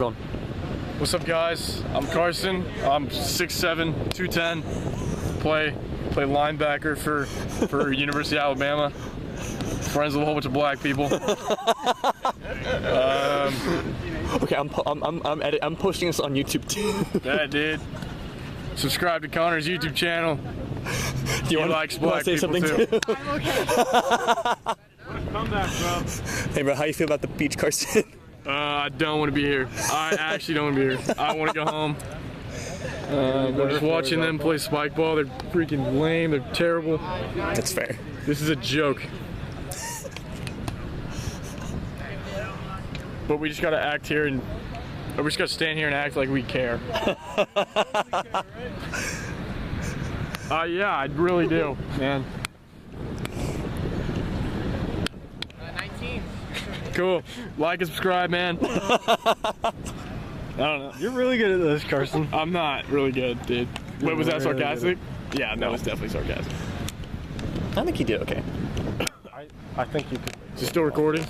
What's up, guys? I'm Carson. I'm 6'7", 210. Play linebacker for University of Alabama. Friends with a whole bunch of black people. Okay, I'm posting this on YouTube too. Yeah, dude. Subscribe to Connor's YouTube channel. Do you want likes to black say people something too. too? I'm okay. What a comeback, bro. Hey, bro, how you feel about the beach, Carson? I don't want to be here. I actually don't want to be here. I want to go home. We're just watching them play spike ball. They're freaking lame. They're terrible. That's fair. This is a joke. But we just gotta act here and, or we just gotta stand here and act like we care. Yeah, I really do, man. 19. Cool. Like and subscribe, man. I don't know. You're really good at this, Carson. I'm not really good, dude. Wait, was that really sarcastic? Yeah, no, it's definitely sarcastic. I think you did okay. I think you could. Is it still recording?